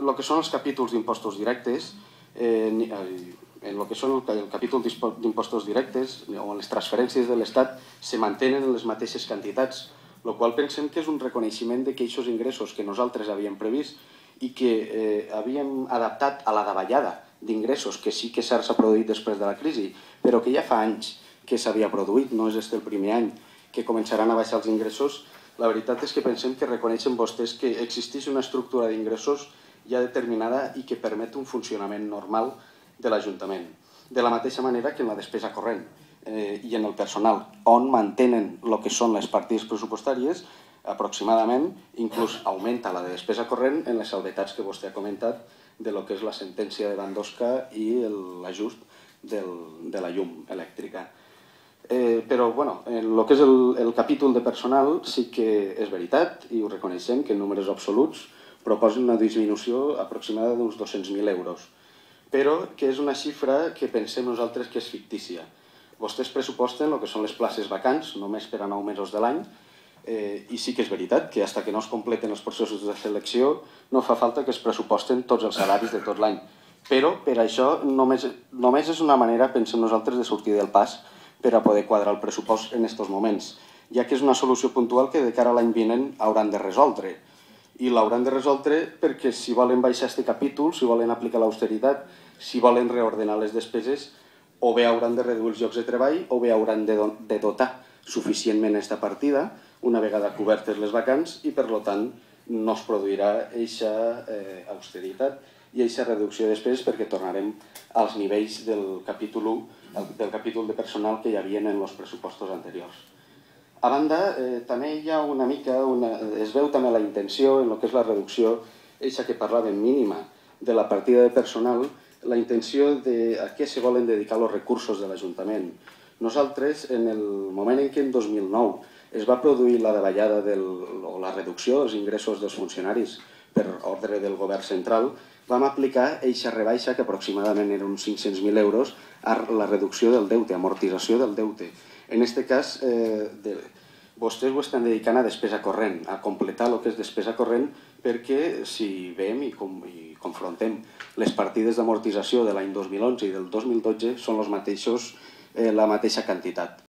el que són els capítols d'impostos directes, en el que són el capítol d'impostos directes o en les transferències de l'Estat se mantenen en les mateixes quantitats, el qual pensem que és un reconeixement de que aquests ingressos que nosaltres havíem previst i que havíem adaptat a la davallada d'ingressos, que sí que s'ha produït després de la crisi, però que ja fa anys que s'havia produït, no és el primer any que començaran a baixar els ingressos. La veritat és que pensem que reconeixen vostès que existeix una estructura d'ingressos ja determinada i que permet un funcionament normal de l'Ajuntament. De la mateixa manera que en la despesa corrent i en el personal, on mantenen el que són les partides pressupostàries, aproximadament, inclús augmenta la de despesa corrent en les salvetats que vostè ha comentat de lo que és la sentència de Bandosca i l'ajust de la llum elèctrica. Però, bueno, el que és el capítol de personal sí que és veritat i ho reconeixem que en números absoluts proposen una disminució aproximada d'uns 200.000 euros, però que és una xifra que pensem nosaltres que és fictícia. Vostès pressuposten el que són les places vacants només per a 9 mesos de l'any i sí que és veritat que fins que no es completen els processos de selecció no fa falta que es pressuposten tots els salaris de tot l'any. Però per això només és una manera, pensem nosaltres, de sortir del pas per a poder quadrar el pressupost en aquests moments, ja que és una solució puntual que de cara a l'any vinent hauran de resoldre. I l'hauran de resoldre perquè si volen baixar aquest capítol, si volen aplicar l'austeritat, si volen reordenar les despeses, o bé hauran de reduir els llocs de treball o bé hauran de dotar suficientment aquesta partida una vegada cobertes les vacants i per tant no es produirà aquesta austeritat i aquesta reducció de despeses perquè tornarem als nivells del capítol de personal que hi havia en els pressupostos anteriors. A banda, també hi ha una mica, es veu també la intenció en el que és la reducció, aquesta que parlàvem mínima, de la partida de personal, la intenció de a què se volen dedicar els recursos de l'Ajuntament. Nosaltres, en el moment en què en 2009 es va produir la davallada o la reducció dels ingressos dels funcionaris per ordre del govern central, vam aplicar aquesta rebaixa, que aproximadament eren uns 500.000 euros, a la reducció del deute, amortització del deute. En aquest cas, vostès ho estan dedicant a despesa corrent, a completar el que és despesa corrent, perquè si veiem i confrontem les partides d'amortització de l'any 2011 i del 2012 són la mateixa quantitat.